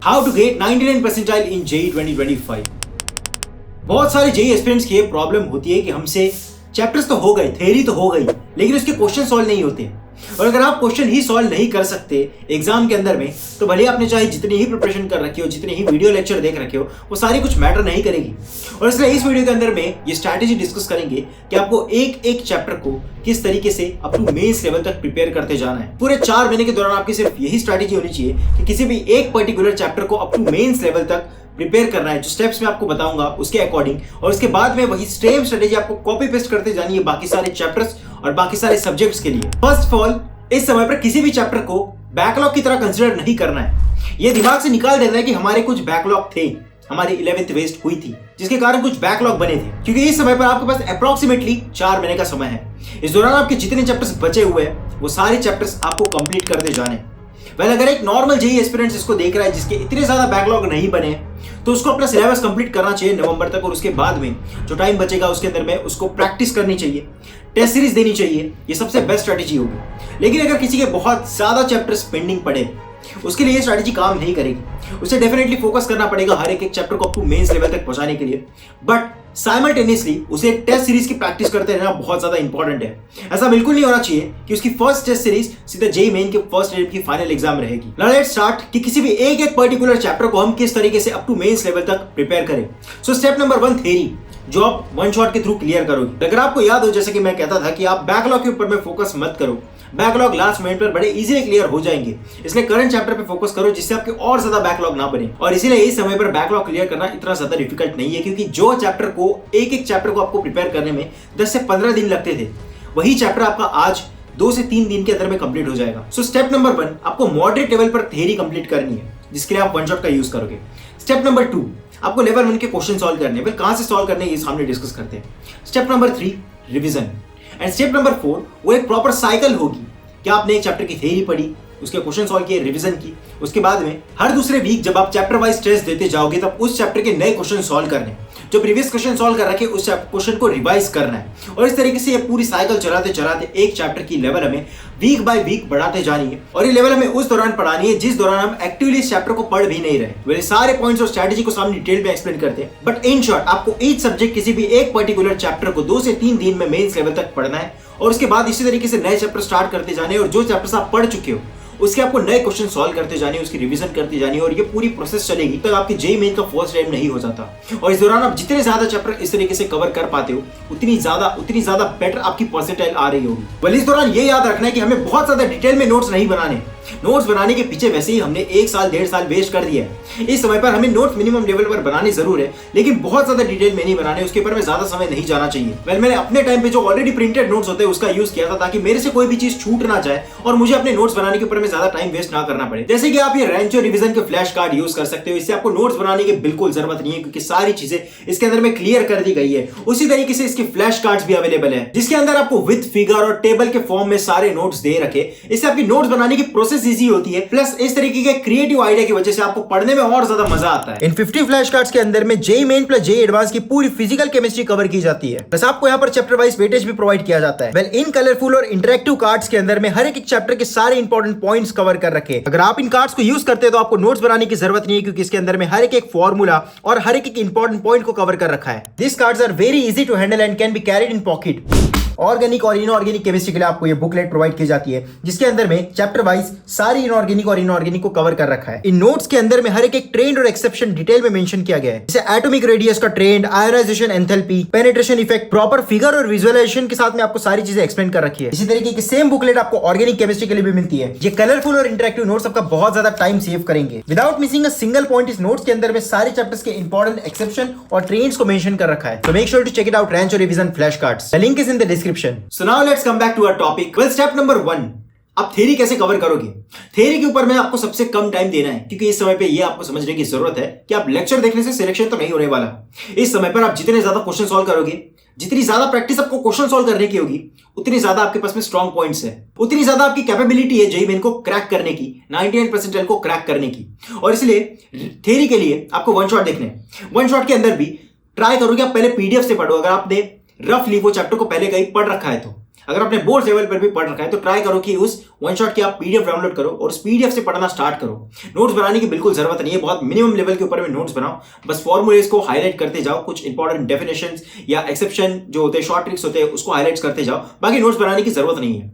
How to get 99 percentile in JEE 2025। बहुत सारे JEE aspirants की ये प्रॉब्लम होती है कि हमसे चैप्टर्स तो हो गए, थ्योरी तो हो गई, लेकिन उसके क्वेश्चन सॉल्व नहीं होते। और अगर आप क्वेश्चन ही सॉल्व नहीं कर सकते एग्जाम के अंदर में, तो भले आपने चाहे जितनी ही प्रिपरेशन कर रखी हो, जितनी ही वीडियो लेक्चर देख रखे हो, वो सारी कुछ मैटर नहीं करेगी। और इसलिए इस वीडियो के अंदर में ये स्ट्रैटेजी डिस्कस करेंगे कि आपको एक एक चैप्टर को किस तरीके से अप टू मेंस लेवल तक प्रिपेयर करते जाना है। पूरे 4 महीने के दौरान आपकी सिर्फ यही स्ट्रैटेजी होनी चाहिए कि किसी भी एक पर्टिकुलर चैप्टर को अप टू मेंस लेवल तक प्रिपेयर करना है। जो स्टेप्स मैं आपको बताऊंगा उसके अकॉर्डिंग, और उसके बाद में वही सेम स्ट्रेटेजी आपको कॉपी पेस्ट करते जानी है बाकी सारे चैप्टर्स और बाकी सारे सब्जेक्ट्स के लिए। फर्स्ट ऑफ ऑल, इस समय पर किसी भी चैप्टर को बैकलॉग की तरह कंसीडर नहीं करना है। ये दिमाग से निकाल देना है कि हमारे कुछ बैकलॉग थे, हमारी 11th वेस्ट हुई थी जिसके कारण कुछ बैकलॉग बने थे। क्योंकि इस समय पर आपके पास अप्रोक्सीमेटली 4 महीने का समय है। इस दौरान आपके जितने चैप्टर्स बचे हुए हैं वो सारे चैप्टर्स आपको कंप्लीट करते जाने हैं। वेल, अगर एक नॉर्मल जेई एस्पिरेंट इसको देख रहा है जिसके इतने ज्यादा बैकलॉग नहीं बने, तो उसको अपना सिलेबस कंप्लीट करना चाहिए नवंबर तक, और उसके बाद में जो टाइम बचेगा उसके अंदर में उसको प्रैक्टिस करनी चाहिए, टेस्ट सीरीज देनी चाहिए। ये सबसे बेस्ट स्ट्रैटेजी होगी। लेकिन अगर किसी के बहुत ज्यादा चैप्टर्स पेंडिंग पड़े, उसके लिए ये स्ट्रैटेजी काम नहीं करेगी। उसे डेफिनेटली फोकस करना पड़ेगा हर एक चैप्टर को अप टू मेंस लेवल तक पहुंचाने के लिए, बट साइमल्टेनियसली उसे टेस्ट सीरीज की प्रैक्टिस करते रहना बहुत ज्यादा इंपॉर्टेंट है। ऐसा बिल्कुल नहीं होना चाहिए कि उसकी फर्स्ट टेस्ट सीरीज सीधा जेई मेन के फर्स्ट अटेम्प्ट की फाइनल एग्जाम रहेगी। नाउ लेट्स स्टार्ट कि किसी भी एक पर्टिकुलर चैप्टर को हम किस तरीके से अप टू मेंस लेवल तक प्रिपेयर करें। सो स्टेप नंबर 1, थ्योरी, जो आप वन शॉट के थ्रू क्लियर करोगे। अगर आपको याद हो, जैसे कि मैं कहता था कि आप बैकलॉग के ऊपर में फोकस मत करो, बैकलॉग लास्ट मिनट पर बड़े इजीली क्लियर हो जाएंगे। इसलिए करंट चैप्टर पे फोकस करो जिससे आपके और ज्यादा बैकलॉग ना बने। और इसीलिए इस समय पर बैकलॉग क्लियर करना इतना ज्यादा डिफिकल्ट नहीं है, क्योंकि जो चैप्टर को एक चैप्टर को आपको प्रिपेयर करने में 10 से 15 दिन लगते थे, वही चैप्टर आपका आज 2 से 3 दिन के अंदर में कंप्लीट हो जाएगा। सो स्टेप नंबर 1, आपको मॉडरेट लेवल पर थ्योरी कंप्लीट करनी है, जिसके लिए आप वन शॉट का यूज करोगे। स्टेप नंबर 2, आपको लेवल 1 के क्वेश्चन सॉल्व करने हैं। कहां से सॉल्व करने हैं ये सामने डिस्कस करते हैं। Step number 3, revision. And step number 4, वो एक प्रॉपर साइकिल होगी कि आपने एक चैप्टर की थ्योरी पढ़ी, उसके क्वेश्चन सॉल्व किए, रिवीजन की, उसके बाद में हर दूसरे वीक जब आप चैप्टर वाइज टेस्ट देते जाओगे तब उस चैप्टर के नए क्वेश्चन सॉल्व करने, जो प्रीवियस क्वेश्चन सॉल्व कर रखे उस क्वेश्चन को रिवाइज करना है। और इस तरीके से ये पूरी साइकिल चलाते चलाते एक चैप्टर की लेवल हमें वीक बाय वीक बढ़ाते जानी है। और ये लेवल हमें उस दौरान पढ़ानी है जिस दौरान हम एक्टिवली इस चैप्टर को पढ़ भी नहीं रहे। वे सारे पॉइंट्स और स्ट्रैटेजी को सामने डिटेल में एक्सप्लेन करते हैं, बट इन शॉर्ट आपको ईच सब्जेक्ट किसी भी एक पर्टिकुलर चैप्टर को 2 से 3 दिन में मेंस लेवल तक पढ़ना है, और उसके बाद इसी तरीके से नए चैप्टर स्टार्ट करते जाने, और जो चैप्टर्स आप पढ़ चुके हो उसके आपको नए क्वेश्चन सॉल्व करते जाने, उसकी रिवीजन करते जानी, और ये पूरी प्रोसेस चलेगी तब आपकी जेई मेन का फर्स्ट टाइम नहीं हो जाता। और इस दौरान आप जितने ज्यादा चैप्टर इस तरीके से कवर कर पाते हो उतनी ज्यादा बेटर आपकी परसेंटाइल आ रही होगी। बल्कि इस दौरान ये याद रखना है कि हमें बहुत ज्यादा डिटेल में नोट्स नहीं बनाने। नोट्स बनाने के पीछे वैसे ही हमने 1 साल 1.5 साल वेस्ट कर दिया है। इस समय पर हमें नोट्स मिनिमम लेवल पर बनाने जरूर है, लेकिन बहुत ज्यादा डिटेल में नहीं बनाने, उसके ऊपर में ज्यादा समय नहीं जाना चाहिए। वेल, मैंने अपने टाइम पे जो ऑलरेडी प्रिंटेड नोट्स होते हैं उसका यूज किया था, ताकि मेरे से कोई भी चीज छूट ना जाए और मुझे अपने नोट्स बनाने के ऊपर में ज्यादा टाइम वेस्ट ना करना पड़े। जैसे कि आप ये रैंचो रिवीजन के फ्लैश कार्ड यूज कर सकते हो। इससे आपको नोट्स बनाने की बिल्कुल जरूरत नहीं है, क्योंकि सारी चीजें इसके अंदर में क्लियर कर दी गई है। उसी तरीके से इसके फ्लैश कार्ड्स भी अवेलेबल है, जिसके अंदर आपको विद फिगर और टेबल के फॉर्म में सारे नोट्स दे रखे। इससे आपकी नोट्स बनाने की प्रोसेस इजी होती है, प्लस इस तरीके के क्रिएटिव आइडिया की वजह से आपको पढ़ने में और ज्यादा मजा आता है। इन 50 फ्लैश कार्ड्स के अंदर में JEE main plus JEE advance की पूरी फिजिकल केमिस्ट्री कवर की जाती है, बस आपको यहाँ पर चैप्टर वाइज वेटेज भी प्रोवाइड किया जाता है। वेल, इन कलरफुल और इंटरेक्टिव कार्ड्स के अंदर में हर एक चैप्टर के सारे इंपॉर्टेंट पॉइंट्स कवर कर रखे। अगर आप इन कार्ड्स को यूज करते हैं तो आपको नोट्स बनाने की जरूरत नहीं है, क्योंकि इसके अंदर में हर एक फॉर्मूला और हर एक इंपॉर्टेंट पॉइंट को कवर कर रखा है। This cards are very easy to handle and can be carried in pocket. Organic और इनऑर्गेनिक केमिस्ट्री के लिए आपको ये बुकलेट प्रोवाइड की जाती है, जिसके अंदर में चैप्टर वाइज सारी इनऑर्गेनिक और इनऑर्गेनिक को कवर कर रखा है। इन नोट्स के अंदर में हर एक ट्रेंड और एक्सेप्शन डिटेल में मेंशन किया गया है, जैसे एटॉमिक रेडियस का trend, ionization, enthalpy, penetration effect, proper figure और विजुअलाइजेशन के साथ में आपको सारी चीजें एक्सप्लेन कर रखी है। इसी तरीके की सेम बुकलेट आपको ऑर्गेनिक केमिस्ट्री के लिए भी मिलती है। ये कलरफुल और इंटरेक्टिव नोट्स आपका बहुत ज्यादा टाइम सेव करेंगे। Without missing a single point, इस नोट्स के अंदर में सारे चैप्टर्स के इंपॉर्टेंट एक्सेप्शन और ट्रेंड्स को मेंशन कर रखा है। So make sure to check it out, Rancho Revision flashcards. The link is in the description. So now let's come back to our topic. Well, step number 1, आप theory कैसे cover करोगे। Theory के ऊपर में आपको सबसे कम टाइम देना है, क्योंकि इस समय पे ये आपको समझने की जरूरत है कि आप लेक्चर देखने से सिलेक्शन तो नहीं होने वाला। इस समय पर आप जितने ज्यादा क्वेश्चन सॉल्व करोगे, जितनी ज्यादा प्रैक्टिस आपको क्वेश्चन सॉल्व करने की होगी, उतनी ज्यादा आपके पास में स्ट्रॉन्ग पॉइंट्स है, उतनी ज्यादा आपकी कैपेबिलिटी है जेईई मेन को क्रैक करने की, 99 परसेंटाइल को क्रैक करने की। और इसलिए थ्योरी के लिए आपको वन शॉट देखने हैं। वन शॉट के अंदर भी ट्राई करो कि आप पहले पीडीएफ से पढ़ो। अगर आपने रफली वो चैप्टर को पहले कहीं पढ़ रखा है तो अगर आपने बोर्ड लेवल पर भी पढ़ रखा है तो ट्राई करो कि उस वन शॉट की आप पीडीएफ डाउनलोड करो और उस पीडीएफ से पढ़ना स्टार्ट करो। नोट्स बनाने की बिल्कुल जरूरत नहीं है, बहुत मिनिमम लेवल के ऊपर में नोट्स बनाओ, बस फॉर्मूलेज को हाईलाइट करते जाओ, कुछ इंपॉर्टेंट डेफिनेशंस या एक्सेप्शन जो होते हैं, शॉर्ट ट्रिक्स होते हैं, उसको हाईलाइट करते जाओ। बाकी नोट्स बनाने की जरूरत नहीं है,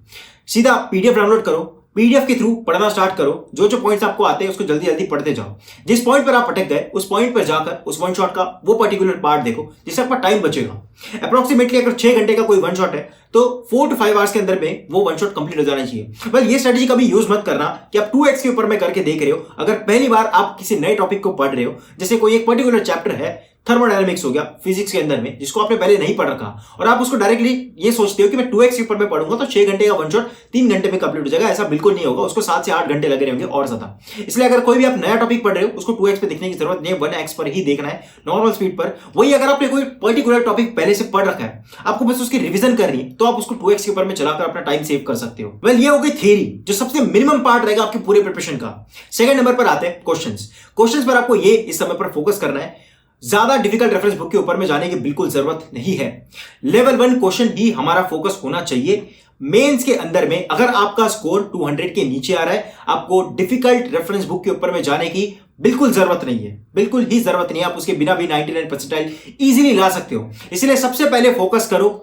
सीधा पीडीएफ डाउनलोड करो, पीडीएफ के थ्रू पढ़ना स्टार्ट करो, जो जो पॉइंट्स आपको आते हैं उसको जल्दी जल्दी पढ़ते जाओ। जिस पॉइंट पर आप अटक गए उस पॉइंट पर जाकर उस वन शॉट का वो पर्टिकुलर पार्ट देखो जिससे आपका टाइम बचेगा। अप्रोक्सीमेटली अगर 6 घंटे का कोई वन शॉट है तो 4 to 5 आवर्स के अंदर में वो वन शॉट कंप्लीट हो जाना चाहिए। बस ये स्ट्रेटजी कभी यूज मत करना कि आप 2x के ऊपर में करके देख रहे हो। अगर पहली बार आप किसी नए टॉपिक को पढ़ रहे हो, जैसे कोई एक पर्टिकुलर चैप्टर है, थर्मोडायनामिक्स हो गया फिजिक्स के अंदर में, जिसको आपने पहले नहीं पढ़ रखा, और आप उसको डायरेक्टली ये सोचते हो कि मैं 2x के ऊपर में पढ़ूंगा तो 6 घंटे का वन शॉट 3 घंटे में कंप्लीट हो जाएगा, ऐसा बिल्कुल नहीं होगा। उसको 7 से 8 घंटे लगे रहेंगे और ज्यादा। इसलिए अगर कोई भी आप नया टॉपिक पढ़ रहे हो उसको 2x पे देखने की जरूरत नहीं है, 1x पर ही देखना है, नॉर्मल स्पीड पर। वही अगर आपने कोई पर्टिकुलर टॉपिक पहले से पढ़ रखा है, आपको बस उसकी रिवीजन करनी है, तो आप उसको 2x के ऊपर में चलाकर अपना टाइम सेव कर सकते हो। वेल, ये हो गई थ्योरी, जो सबसे मिनिमम पार्ट रहेगा आपके पूरे प्रिपरेशन का। सेकंड नंबर पर आते हैं क्वेश्चंस। क्वेश्चंस पर आपको ये इस समय पर फोकस करना है, ज्यादा डिफिकल्ट रेफरेंस बुक के ऊपर में जाने की बिल्कुल जरूरत नहीं है। लेवल 1 क्वेश्चन ही हमारा फोकस होना चाहिए। मेंस के अंदर में अगर आपका स्कोर 200 के नीचे आ रहा है, आपको डिफिकल्ट रेफरेंस बुक के ऊपर में जाने की बिल्कुल जरूरत नहीं है, बिल्कुल ही जरूरत नहीं है। आप उसके बिना भी 99 परसेंटाइल इजीली ला सकते हो। इसलिए सबसे पहले फोकस करो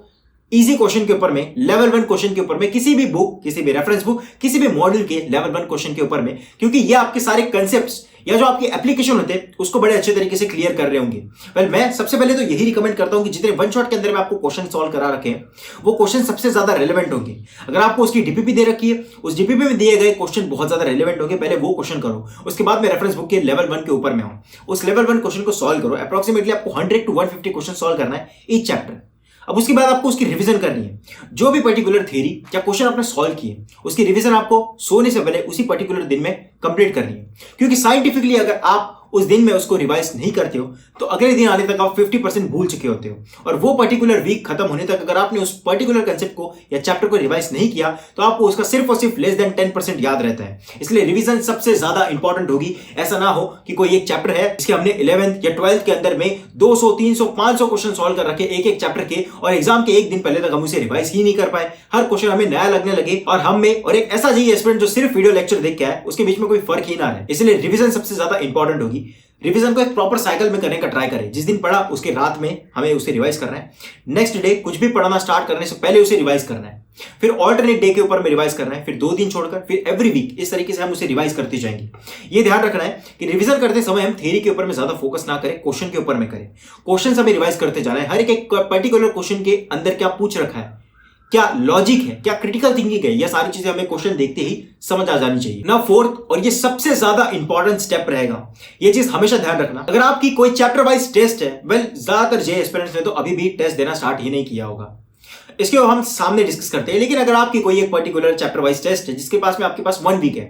इजी क्वेश्चन के ऊपर में, लेवल 1 क्वेश्चन के ऊपर में, किसी भी बुक, किसी भी रेफरेंस बुक, किसी भी मॉड्यूल के लेवल 1 क्वेश्चन के ऊपर में, क्योंकि ये आपके सारे कंसेप्ट्स या जो आपकी एप्लीकेशन होते हैं उसको बड़े अच्छे तरीके से क्लियर कर रहे होंगे। वेल, मैं सबसे पहले तो यही रिकमेंड करता हूं कि जितने वन शॉट के अंदर में आपको क्वेश्चन सॉल्व करा रखे हैं वो क्वेश्चन सबसे ज्यादा रेलेवेंट होंगे। अगर आपको उसकी डीपीपी दे रखी है, उस डीपीपी में दिए गए क्वेश्चन बहुत ज्यादा रेलेवेंट होंगे, पहले वो क्वेश्चन करो, उसके बाद में रेफरेंस बुक के लेवल 1 के ऊपर में हो, उस लेवल 1 क्वेश्चन को सॉल्व करो। अप्रोक्सीमेटली आपको 100 to 150 क्वेश्चन सॉल्व करना है ईच चैप्टर। अब उसके बाद आपको उसकी रिवीजन करनी है। जो भी पर्टिकुलर थ्योरी या क्वेश्चन आपने सॉल्व किए उसकी रिवीजन आपको सोने से पहले उसी पर्टिकुलर दिन में कंप्लीट करनी है, क्योंकि साइंटिफिकली अगर आप उस दिन में उसको रिवाइज नहीं करते हो तो अगले दिन आने तक आप 50% भूल चुके होते हो, और वो पर्टिकुलर वीक खत्म होने तक अगर आपने उस पर्टिकुलर कंसेप्ट को या चैप्टर को रिवाइज नहीं किया तो आपको उसका सिर्फ और सिर्फ लेस देन 10% याद रहता है। इसलिए रिवीजन सबसे ज्यादा इंपॉर्टेंट होगी। ऐसा ना हो कि कोई एक चैप्टर है जिसके हमने 11th या 12th के अंदर में 200, 300, 500 क्वेश्चन सॉल्व कर रखे एक एक चैप्टर के, और एग्जाम के एक दिन पहले तक हम उसे रिवाइज ही नहीं कर पाए, हर क्वेश्चन हमें नया लगने लगे और हम में और एक ऐसा जेईई एस्पिरेंट जो सिर्फ वीडियो लेक्चर देख के आए उसके बीच में कोई फर्क ही ना रहे। इसलिए रिवीजन सबसे ज्यादा इंपॉर्टेंट होगी। रिवीजन को एक प्रॉपर साइकिल में करने का ट्राई करें। जिस दिन पढ़ा उसके रात में हमें उसे रिवाइज करना है, नेक्स्ट डे कुछ भी पढ़ना स्टार्ट करने से पहले उसे रिवाइज करना है, फिर ऑल्टरनेट डे के ऊपर में रिवाइज करना है, फिर 2 दिन छोड़कर, फिर एवरी वीक। इस तरीके से हम उसे रिवाइज करते जाएंगे। ये ध्यान रखना है कि रिवीजन करते समय हम थ्योरी के ऊपर में ज्यादा फोकस ना करें, क्वेश्चन के ऊपर में करें। क्वेश्चन हमें रिवाइज करते जाना है, हर एक पर्टिकुलर क्वेश्चन के अंदर क्या पूछ रखा है, क्या लॉजिक है, क्या क्रिटिकल थिंकिंग है, यह सारी चीजें हमें क्वेश्चन देखते ही समझ आ जानी चाहिए ना। फोर्थ और ये सबसे ज्यादा इंपॉर्टेंट स्टेप रहेगा, ये चीज हमेशा ध्यान रखना। अगर आपकी कोई चैप्टर वाइज टेस्ट है, वेल ज्यादातर जेईई एस्पिरेंट्स ने तो अभी भी टेस्ट देना स्टार्ट ही नहीं किया होगा, इसके हम सामने डिस्कस करते हैं। लेकिन अगर आपकी कोई एक पर्टिकुलर चैप्टर वाइज टेस्ट है जिसके पास में आपके पास 1 वीक है,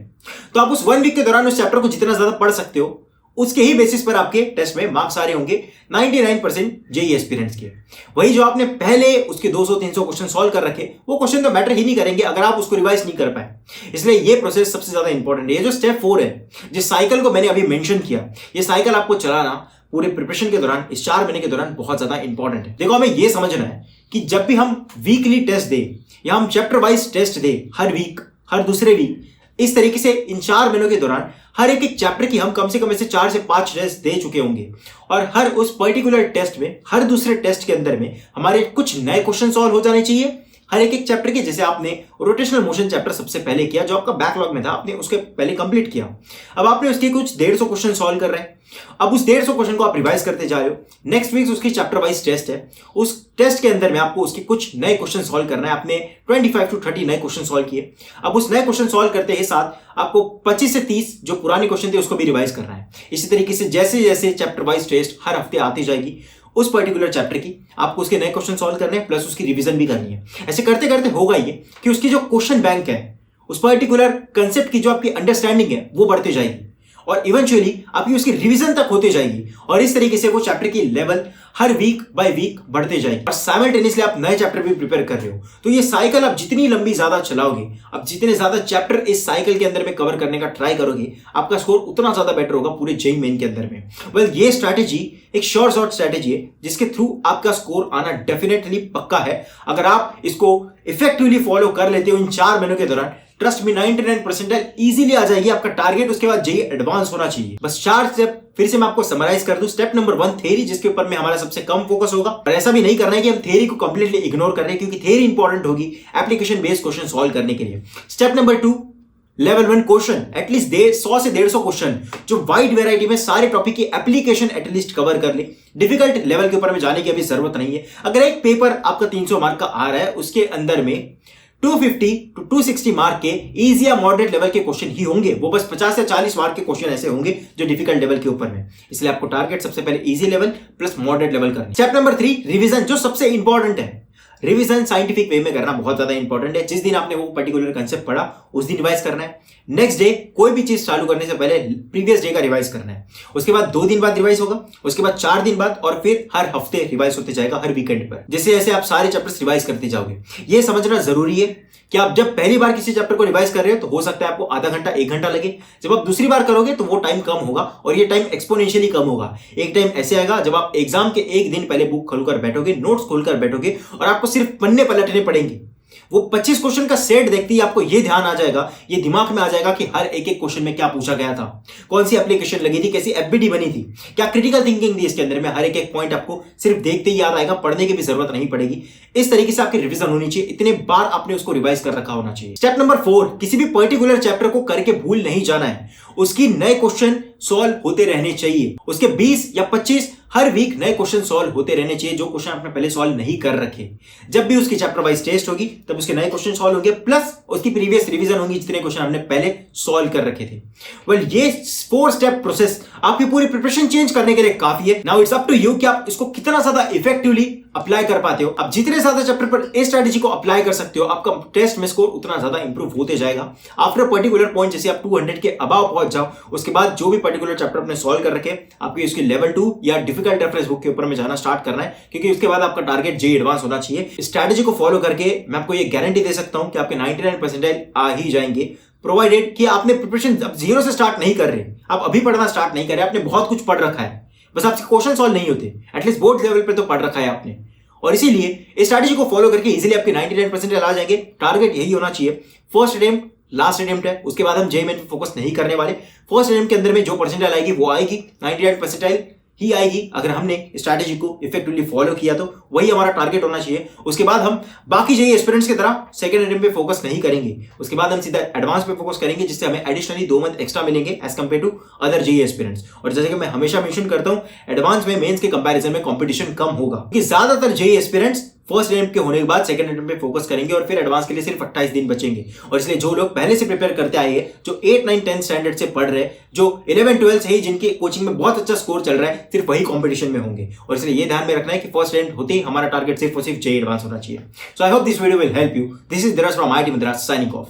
तो आप उस 1 वीक के दौरान उस चैप्टर को जितना ज्यादा पढ़ सकते हो उसके ही बेसिस पर आपके टेस्ट में मार्क्स आ रहे होंगे 99% जेईई एस्पिरेंट्स के। वही जो आपने पहले उसके 200-300 क्वेश्चन सॉल्व कर रखे, वो क्वेश्चन तो मैटर ही नहीं करेंगे अगर आप उसको रिवाइज नहीं कर पाए। इसलिए ये प्रोसेस सबसे ज्यादा इंपॉर्टेंट है। ये जो स्टेप 4 है, जिस साइकिल को मैंने अभी मेंशन किया, ये साइकिल आपको चलाना पूरे प्रिपरेशन के दौरान, इस 4 महीने के दौरान बहुत ज्यादा इंपॉर्टेंट है। देखो, हमें ये समझना है कि जब भी हम वीकली टेस्ट दे या हम चैप्टर वाइज टेस्ट दे, हर वीक, हर दूसरे वीक, इस तरीके से इन 4 महीनों के दौरान हर एक चैप्टर की हम कम से कम ऐसे 4 से 5 टेस्ट दे चुके होंगे, और हर उस पर्टिकुलर टेस्ट में, हर दूसरे टेस्ट के अंदर में हमारे कुछ नए क्वेश्चन सॉल्व हो जाने चाहिए हर एक चैप्टर के। जैसे आपने रोटेशनल मोशन चैप्टर सबसे पहले किया, जो आपका बैकलॉग में था, आपने उसके पहले कंप्लीट किया। अब आपने उसके कुछ 150 क्वेश्चन सॉल्व कर रहे हैं। अब उस 150 क्वेश्चन को आप रिवाइज करते जा रहे हो। नेक्स्ट वीक उसकी चैप्टर वाइज टेस्ट है, उस टेस्ट के अंदर में आपको उसके कुछ नए क्वेश्चन सॉल्व करना है। आपने 25 to 30 नए क्वेश्चन सॉल्व किए। अब उस नए क्वेश्चन सॉल्व करते ही साथ आपको 25 से 30 जो पुराने क्वेश्चन थे उसको भी रिवाइज करना है। इसी तरीके से जैसे जैसे चैप्टर वाइज टेस्ट हर हफ्ते आती जाएगी, उस पर्टिकुलर चैप्टर की आपको उसके नए क्वेश्चन सॉल्व करने हैं, प्लस उसकी रिवीजन भी करनी है। ऐसे करते करते होगा ये कि उसकी जो क्वेश्चन बैंक है, उस पर्टिकुलर कंसेप्ट की जो आपकी अंडरस्टैंडिंग है, वो बढ़ती जाएगी। और इवेंचुअली आपकी उसकी रिवीजन तक होती जाएगी और इस तरीके से वो चैप्टर की लेवल हर वीक बाय वीक बढ़ते जाएगी और साइमल्टेनियसली आप नए चैप्टर भी प्रिपेयर कर रहे हो। तो ये साइकिल आप जितनी लंबी ज्यादा चलाओगे, आप जितने ज्यादा चैप्टर इस साइकिल के अंदर में कवर करने का ट्राई करोगे, आपका स्कोर उतना ज्यादा बेटर होगा पूरे जेईई मेन के अंदर में। वेल, ये स्ट्रैटेजी एक शॉर्ट स्ट्रैटेजी है जिसके थ्रू आपका स्कोर आना डेफिनेटली पक्का है। अगर आप इसको इफेक्टिवली फॉलो कर लेते हो इन 4 महीनों के दौरान, ट्रस्ट में 99% इजीली आ जाएगी आपका टारगेट। उसके बाद जेईई एडवांस होना चाहिए। बस 4 स्टेप फिर से मैं आपको समराइज कर दूं। स्टेप नंबर 1 थ्योरी, जिसके ऊपर में हमारा सबसे कम फोकस होगा, और ऐसा भी नहीं करना है कि हम थ्योरी को कंप्लीटली इग्नोर कर रहे हैं, क्योंकि थ्योरी इंपॉर्टेंट होगी एप्लीकेशन बेस्ड क्वेश्चन सॉल्व करने के लिए। Step number 2 level 1 question, at least 100 से 150 क्वेश्चन जो वाइड वेराइटी में सारे टॉपिक की एप्लीकेशन एटलीस्ट कवर कर ले। डिफिकल्ट लेवल के ऊपर में जाने की अभी जरूरत नहीं है। अगर एक पेपर आपका 300 मार्क का आ रहा है, उसके अंदर में 250 to 260 मार्क के इजी या मॉडरेट लेवल के क्वेश्चन ही होंगे। वो बस 50 से 40 मार्क के क्वेश्चन ऐसे होंगे जो डिफिकल्ट लेवल के ऊपर में। इसलिए आपको टारगेट सबसे पहले easy level plus moderate level करना है। स्टेप नंबर 3 रिवीजन, जो सबसे इंपॉर्टेंट है। रिवीजन साइंटिफिक वे में करना बहुत ज्यादा इंपॉर्टेंट है। जिस दिन आपने वो पर्टिकुलर कंसेप्ट पढ़ा उस दिन रिवाइज करना है। नेक्स्ट डे कोई भी चीज चालू करने से पहले प्रीवियस डे का रिवाइज करना है। उसके बाद 2 दिन बाद रिवाइज होगा, उसके बाद 4 दिन बाद, और फिर हर हफ्ते रिवाइज होते जाएगा, हर वीकेंड पर। जैसे जैसे आप सारे चैप्टर्स रिवाइज करते जाओगे। ये समझना जरूरी है कि आप जब पहली बार किसी चैप्टर को रिवाइज कर रहे हो तो हो सकता है आपको आधा घंटा 1 घंटा लगे। जब आप दूसरी बार करोगे तो वो टाइम कम होगा और ये टाइम एक्सपोनेंशियली कम होगा। एक टाइम ऐसे आएगा जब आप एग्जाम के 1 दिन पहले बुक खोलकर बैठोगे, नोट्स खोलकर बैठोगे और आपको सिर्फ पन्ने पलटने पड़ेंगे। वो 25 क्वेश्चन का सेट देखते ही आपको ये ध्यान आ जाएगा, ये दिमाग में आ जाएगा कि हर एक क्वेश्चन में क्या पूछा गया था, कौन सी एप्लीकेशन लगी थी, कैसी एफबीडी बनी थी, क्या क्रिटिकल थिंकिंग थी इसके अंदर में। हर एक पॉइंट आपको सिर्फ देखते ही याद आएगा, पढ़ने की भी जरूरत नहीं पड़ेगी। इस तरीके से आपकी रिवीजन होनी चाहिए। इतने बार आपने उसको रिवाइज कर रखा होना चाहिए। स्टेप नंबर 4 किसी भी पर्टिकुलर चैप्टर को करके भूल नहीं जाना है। उसकी नए क्वेश्चन सॉल्व होते रहने चाहिए। उसके 20 या 25 हर वीक नए क्वेश्चन सॉल्व होते रहने चाहिए जो क्वेश्चन आपने पहले सॉल्व नहीं कर रखे। जब भी उसकी चैप्टर वाइज टेस्ट होगी तब उसके नए क्वेश्चन सॉल्व होंगे, प्लस उसकी प्रीवियस रिवीजन होगी जितने क्वेश्चन आपने पहले सॉल्व कर रखे थे। वेल, ये 4 स्टेप प्रोसेस आपकी पूरी प्रिपरेशन चेंज करने के लिए काफी है। Now it's up to you कि आप इसको कितना ज्यादा इफेक्टिवली अप्लाई कर पाते हो। आप जितने ज्यादा चैप्टर पर इस स्ट्रेटजी को अप्लाई कर सकते हो, आपका टेस्ट में स्कोर उतना ज्यादा इंप्रूव होते जाएगा। आफ्टर पर्टिकुलर पॉइंट जैसे आप 200 के अबाव पहुंच जाओ, उसके बाद जो भी पर्टिकुलर चैप्टर आपने सॉल्व कर रखे, आपकी उसकी लेवल 2 या डिफिकल्ट रेफरेंस बुक के ऊपर में जाना स्टार्ट करना है, क्योंकि उसके बाद आपका टारगेट जेईई एडवांस होना चाहिए। इस स्ट्रेटजी को फॉलो करके मैं आपको ये गारंटी दे सकता हूं कि आपके 99% आ ही जाएंगे, प्रोवाइडेड कि आपने प्रिपरेशन अब 0 से स्टार्ट नहीं कर रहे, आप अभी पढ़ना स्टार्ट नहीं कर रहे, आपने बहुत कुछ पढ़ रखा है, बस आपसे क्वेश्चन सॉल्व नहीं होते। एटलीस्ट बोर्ड लेवल पे तो पढ़ रखा है आपने, और इसीलिए इस स्ट्रैटेजी को फॉलो करके इजीली आपके 99% आ जाएंगे। टारगेट यही होना चाहिए। फर्स्ट अटेम्प्ट लास्ट अटेम्प्ट है, उसके बाद हम जेईई मेन पे फोकस नहीं करने वाले। फर्स्ट अटेम्प्ट के अंदर में जो परसेंटाइल आएगी वो आएगी, 99% ही आएगी। अगर हमने स्ट्रैटेजी को इफेक्टिवली फॉलो किया तो वही हमारा टारगेट होना चाहिए। उसके बाद हम बाकी जेईई एस्पिरेंट्स की तरह सेकंड अटेम्प्ट पे फोकस नहीं करेंगे, उसके बाद हम सीधा एडवांस पे फोकस करेंगे, जिससे हमें एडिशनली 2 मंथ एक्स्ट्रा मिलेंगे as compare to other JEE aspirants. और जैसे कि मैं हमेशा मेंशन करता हूं, एडवांस में मेंस के कंपैरिजन में कंपटीशन कम होगा, क्योंकि ज्यादातर जेईई एस्पिरेंट्स फर्स्ट अटेम्प्ट के होने के बाद सेकंड अटेम्प्ट पे फोकस करेंगे और फिर एडवांस के लिए सिर्फ 28 दिन बचेंगे। और इसलिए जो लोग पहले से प्रिपेयर करते आए हैं, जो 8, 9, 10 स्टैंडर्ड से पढ़ रहे हैं, जो 11, 12 से ही जिनके कोचिंग में बहुत अच्छा स्कोर चल रहा है, सिर्फ वही कंपटीशन में होंगे। और इसलिए ये ध्यान में रखना है कि फर्स्ट अटेम्प्ट होते ही हमारा टारगेट सिर्फ और सिर्फ जेईई एडवांस होना चाहिए। So I hope this video will help you. This is Dheeraj from IIT Madras signing of.